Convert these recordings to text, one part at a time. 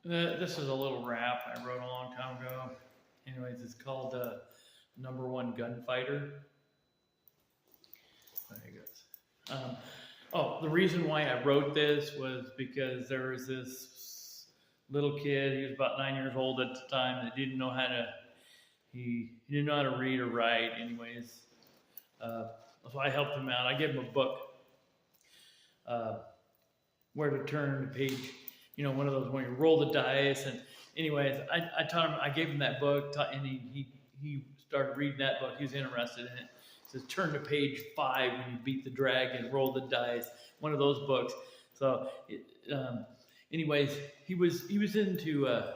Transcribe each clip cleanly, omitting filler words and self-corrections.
This is a little rap I wrote a long time ago. Anyways, it's called Number One Gunfighter. There he goes. The reason why I wrote this was because there was this little kid. He was about 9 years old at the time that didn't know how to. He didn't know how to read or write. Anyways, so I helped him out. I gave him a book, where to turn the page. You know, one of those when you roll the dice. And anyways, I taught him. I gave him that book, and he started reading that book. He was interested in it. It says turn to page 5 when you beat the dragon, roll the dice. One of those books. So, anyways, he was into. I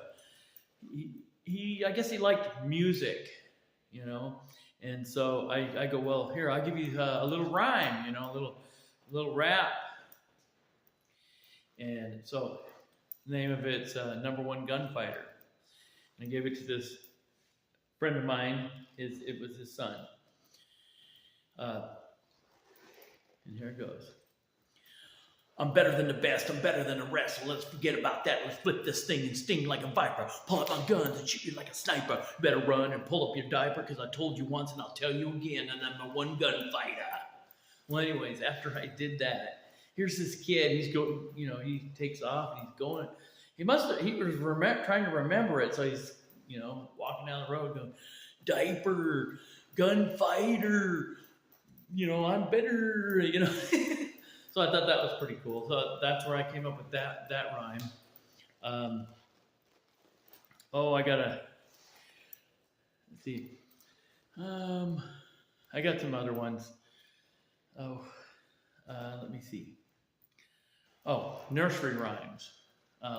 guess he liked music, you know. And so I go, well, here, I'll give you a little rhyme, you know, a little rap. And so the name of it's Number One Gunfighter. And I gave it to this friend of mine. It was his son. And here it goes. I'm better than the best. I'm better than the rest. So let's forget about that. Let's flip this thing and sting like a viper. Pull out my guns and shoot you like a sniper. Better run and pull up your diaper because I told you once and I'll tell you again. And I'm a one gunfighter. Well, anyways, after I did that, here's this kid. He's going. You know, he takes off and he's going. He was trying to remember it. So he's, you know, walking down the road going, diaper, gunfighter. You know, I'm better. You know. So I thought that was pretty cool. So that's where I came up with that rhyme. I gotta, let's see. I got some other ones. Let me see. Nursery rhymes.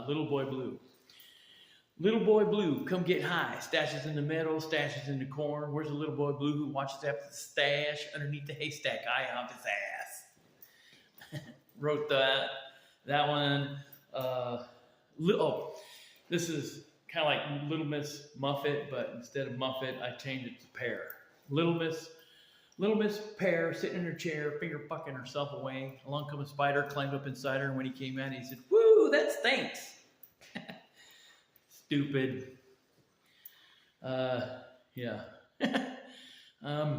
Little Boy Blue. Little Boy Blue, come get high. Stashes in the meadow, stashes in the corn. Where's the little boy blue who watches after the stash underneath the haystack? Eye off his ass. Wrote that one. This is kind of like Little Miss Muffet, but instead of Muffet, I changed it to Pear. Little Miss Pear sitting in her chair, finger fucking herself away. Along comes a spider, climbed up inside her, and when he came out, he said, "Woo, that stinks." Stupid. Yeah. Let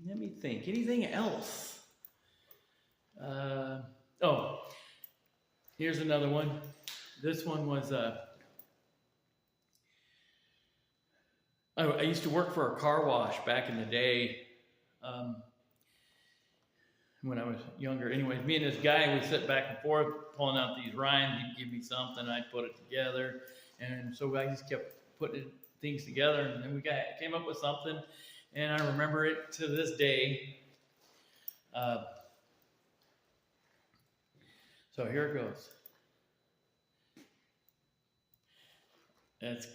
me think. Anything else? Here's another one. This one was, I used to work for a car wash back in the day, when I was younger. Anyways, me and this guy, we sit back and forth, pulling out these rhymes. He'd give me something, I'd put it together. And so I just kept putting things together, and then we came up with something, and I remember it to this day. So here it goes. It's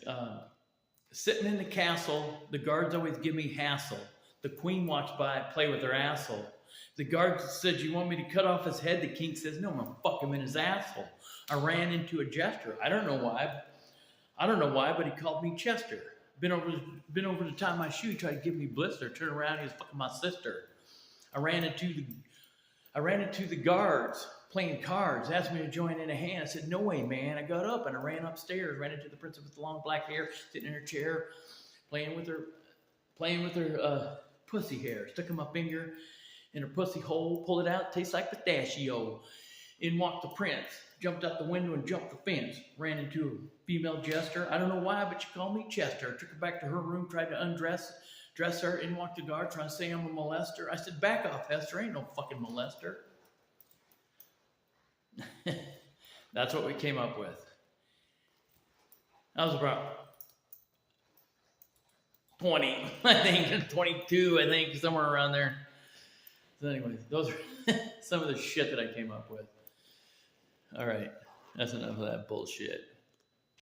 sitting in the castle. The guards always give me hassle. The queen walks by, play with her asshole. The guard said, "You want me to cut off his head?" The king says, "No, I'm gonna fuck him in his asshole." I ran into a jester. I don't know why, but he called me Chester. Been over to tie my shoe. He tried to give me blister. Turn around, he was fucking my sister. I ran into the guards playing cards. Asked me to join in a hand. I said, "No way, man." I got up and I ran upstairs. Ran into the princess with the long black hair, sitting in her chair, playing with her pussy hair. Stuck in my finger in her pussy hole. Pulled it out. Tastes like pistachio. In walked the prince. Jumped out the window and jumped the fence. Ran into a female jester. I don't know why, but she called me Chester. Took her back to her room. Tried to dress her. In walked the guard trying to say I'm a molester. I said, "Back off, Hester. Ain't no fucking molester." That's what we came up with. That was about 20, I think, 22, I think, somewhere around there. So anyways, those are some of the shit that I came up with. All right, that's enough of that bullshit.